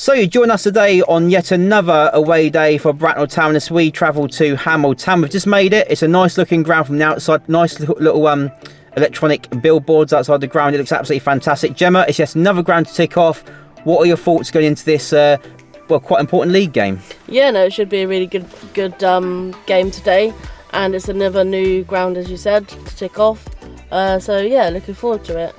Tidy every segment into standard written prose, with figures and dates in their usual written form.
So you join us today on yet another away day for Bracknell Town as we travel to Hanwell Town. We've just made it. It's a nice looking ground from the outside. Nice little electronic billboards outside the ground. It looks absolutely fantastic. Gemma, it's just another ground to tick off. What are your thoughts going into this, well, quite important league game? Yeah, no, it should be a really good game today. And it's another new ground, as you said, to tick off. So yeah, looking forward to it.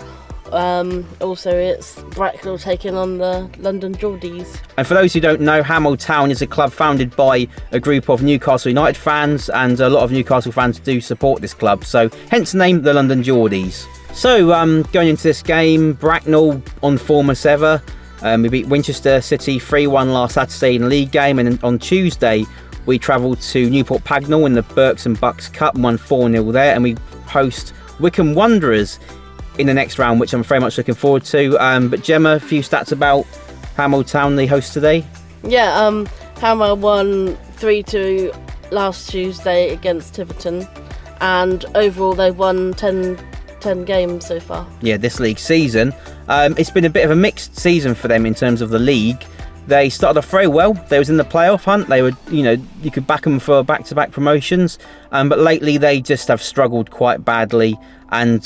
Also, it's Bracknell taking on the London Geordies. And for those who don't know, Hanwell Town is a club founded by a group of Newcastle United fans, and a lot of Newcastle fans do support this club, so hence the name, the London Geordies. So going into this game, Bracknell on form as ever. We beat Winchester City 3-1 last Saturday in the league game, and on Tuesday we travelled to Newport Pagnell in the Berks and Bucks Cup and won 4-0 there, and we host Wycombe Wanderers in the next round, which I'm very much looking forward to. But Gemma, a few stats about Hanwell Town, the host today. Yeah, Hanwell won 3-2 last Tuesday against Tiverton, and overall they've won 10 games so far. Yeah, this league season. It's been a bit of a mixed season for them in terms of the league. They started off very well. They was in the playoff hunt. They were, you could back them for back-to-back promotions. But lately they just have struggled quite badly, and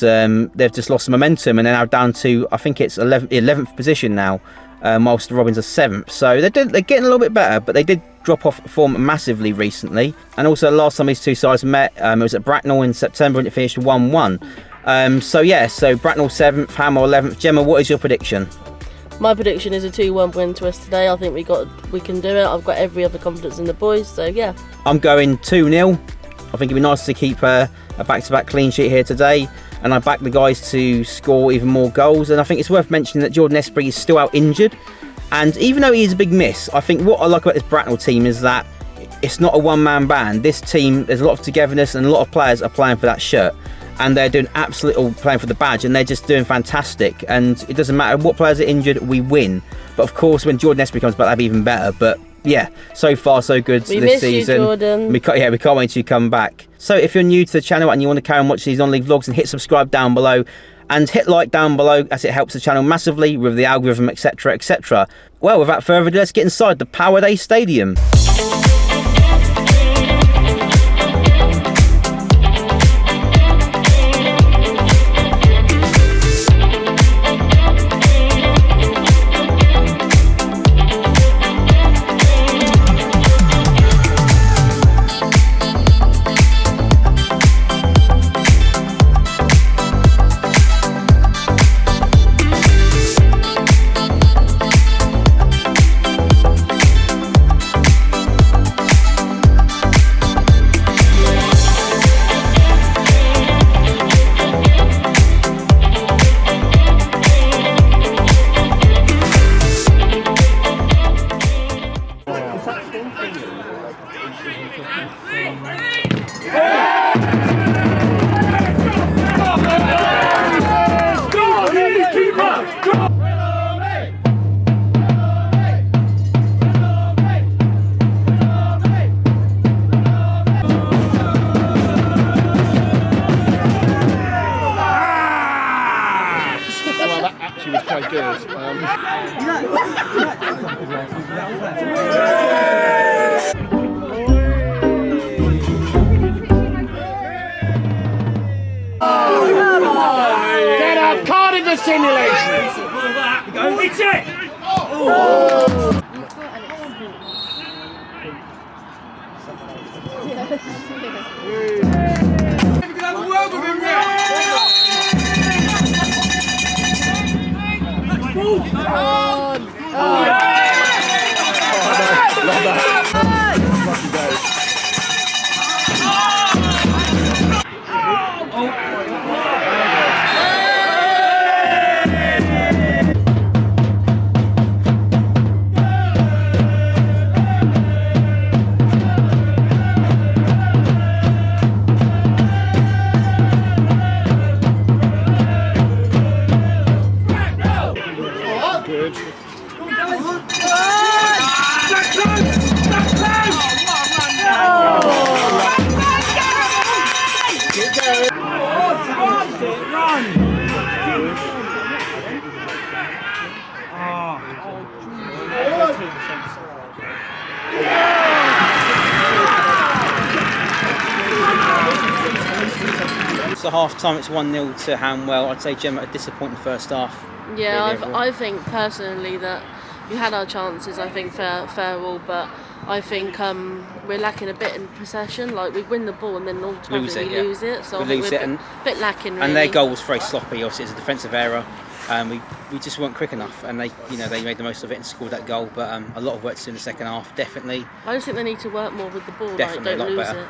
they've just lost momentum, and they're now down to, I think it's 11th position now, whilst the Robins are 7th. So they're getting a little bit better, but they did drop off form massively recently. And also last time these two sides met, it was at Bracknell in September, and it finished 1-1. So Bracknell 7th, Hanwell 11th. Gemma, what is your prediction? My prediction is a 2-1 win to us today. I think we can do it. I've got every other confidence in the boys, so yeah. I'm going 2-0. I think it'd be nice to keep a back-to-back clean sheet here today, and I back the guys to score even more goals. And I think it's worth mentioning that Jordan Esprit is still out injured, and even though he is a big miss, I think what I like about this Bracknell team is that it's not a one-man band. This team, there's a lot of togetherness, and a lot of players are playing for that shirt, and they're doing absolutely playing for the badge, and they're just doing fantastic. And it doesn't matter what players are injured, we win. But of course, when Jordan Esprit comes back, that'll be even better. But yeah, so far so good this season. You, Jordan. We can't wait to come back. So if you're new to the channel and you want to carry on watching these non-league vlogs, then hit subscribe down below and hit like down below, as it helps the channel massively with the algorithm, etc, etc. Well, without further ado, let's get inside the Power Day Stadium. Simulation. Go. It's it. Oh. Good. So half time, it's 1-0 to Hanwell. I'd say Gemma a disappointing first half. Yeah, really overall. I think personally that we had our chances. I think fair all, but I think we're lacking a bit in possession. Like we win the ball and then ultimately we lose it. So I think we're a bit lacking. Really. And their goal was very sloppy. Obviously, it's a defensive error. We just weren't quick enough, and they made the most of it and scored that goal. But a lot of work to do in the second half, definitely. I just think they need to work more with the ball. Definitely, like, don't a lot lose better.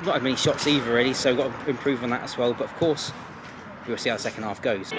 Not as many shots either, really. So we've got to improve on that as well. But of course, we'll see how the second half goes.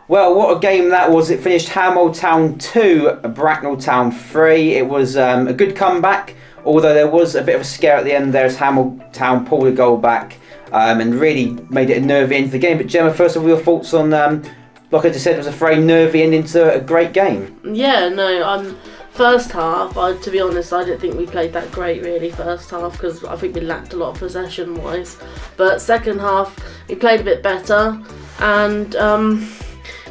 Well, what a game that was. It finished Hanwell Town 2, Bracknell Town 3. It was a good comeback. although there was a bit of a scare at the end there as Hanwell Town pulled a goal back and really made it a nervy end to the game. But Gemma, first of all, your thoughts on, like I just said, it was a very nervy ending to a great game. Yeah, no, first half, to be honest, I didn't think we played that great really first half because I think we lacked a lot of possession wise. But second half, we played a bit better and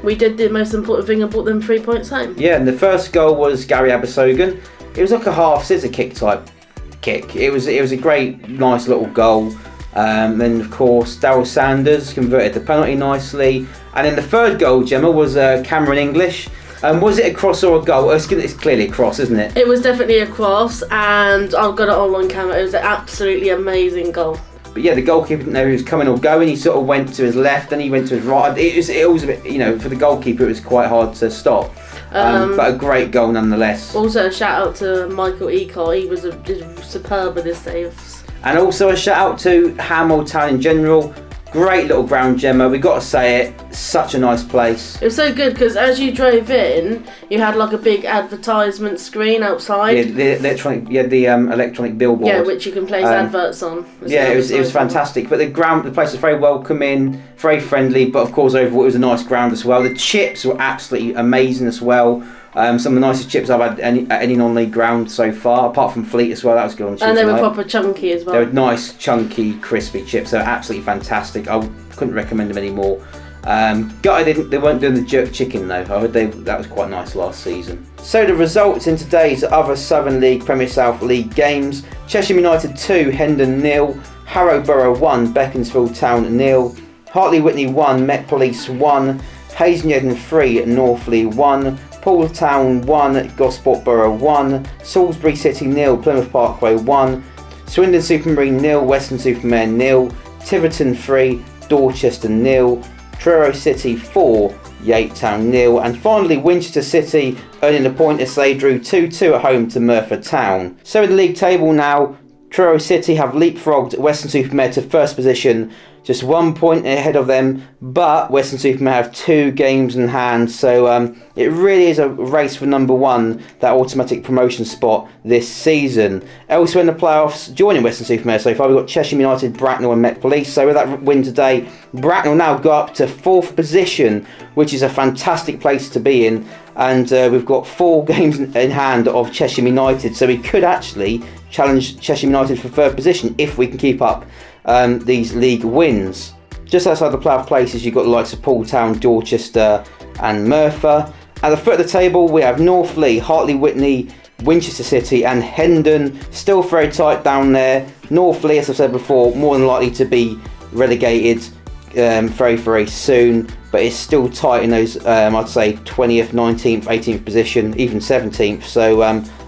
we did the most important thing and brought them 3 points home. Yeah, and the first goal was Gary Abersogan. It was like a half scissor kick type kick. It was a great, nice little goal. Then of course Daryl Sanders converted the penalty nicely, and then the third goal, Gemma, was Cameron English. Was it a cross or a goal? It's clearly a cross, isn't it? It was definitely a cross, and I've got it all on camera. It was an absolutely amazing goal. But yeah, the goalkeeper didn't know if he was coming or going. He sort of went to his left, then he went to his right. It was a bit, for the goalkeeper, it was quite hard to stop. But a great goal nonetheless. Also, a shout out to Michael Ecott. He was superb with his saves. And also a shout out to Hanwell Town in general. Great little ground, Gemma. We got to say it. Such a nice place. It was so good because as you drove in, you had like a big advertisement screen outside. Yeah, the electronic billboard. Yeah, which you can place adverts on. Yeah, it was fantastic. But the place was very welcoming, very friendly. But of course, overall, it was a nice ground as well. The chips were absolutely amazing as well. Some of the nicest chips I've had at any non-league ground so far, apart from Fleet as well. That was good on Tuesday And they were night. proper chunky as well. They were nice, chunky, crispy chips. They were absolutely fantastic. I couldn't recommend them anymore. Gutted they weren't doing the jerk chicken though. I heard that was quite nice last season. So the results in today's other Southern League Premier South League games: Cheshire United 2, Hendon 0, Harrow Borough 1, Beaconsfield Town 0, Hartley Whitney 1, Met Police 1, Hazelden 3, Northley 1, Paul Town 1, Gosport Borough 1, Salisbury City 0, Plymouth Parkway 1, Swindon Supermarine 0, Western Supermare 0, Tiverton 3, Dorchester 0, Truro City 4, Yatetown 0, and finally Winchester City earning a point as they drew 2-2 at home to Merthyr Town. So in the league table now, Truro City have leapfrogged Western Supermare to first position, just 1 point ahead of them, but Western Supermare have 2 games in hand, so it really is a race for number 1, that automatic promotion spot this season. Elsewhere in the playoffs, joining Western Supermare so far, we've got Cheshire United, Bracknell and Met Police. So with that win today, Bracknell now go up to 4th position, which is a fantastic place to be in, and we've got 4 games in hand of Cheshire United, so we could actually challenge Cheshire United for 3rd position if we can keep up these league wins. Just outside the playoff places, you've got the likes of Paul Town, Dorchester and Merthyr. At the foot of the table, we have Northley, Hartley Whitney, Winchester City and Hendon. Still very tight down there. Northley, as I've said before, more than likely to be relegated very, very soon. But it's still tight in those, I'd say, 20th, 19th, 18th position, even 17th. So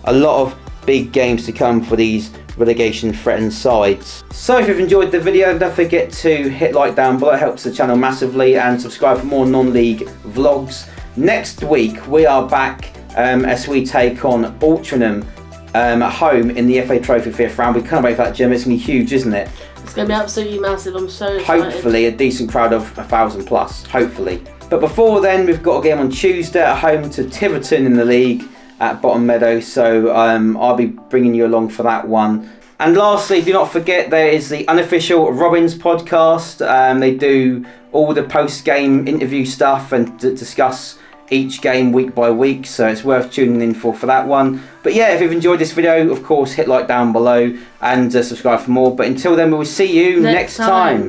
a lot of big games to come for these relegation threatened sides. So if you've enjoyed the video, don't forget to hit like down below. It helps the channel massively, and subscribe for more non-league vlogs. Next week we are back as we take on Altrincham at home in the FA Trophy 5th round. We can't wait for that, Jim. It's going to be huge, isn't it? It's going to be absolutely massive. I'm so excited. Hopefully a decent crowd of 1,000 plus, hopefully. But before then, we've got a game on Tuesday at home to Tiverton in the league at Bottom Meadow, so I'll be bringing you along for that one. And lastly, do not forget there is the unofficial Robins podcast. They do all the post-game interview stuff and discuss each game week by week, so it's worth tuning in for that one. But yeah, if you've enjoyed this video, of course hit like down below and subscribe for more. But until then, we will see you next time.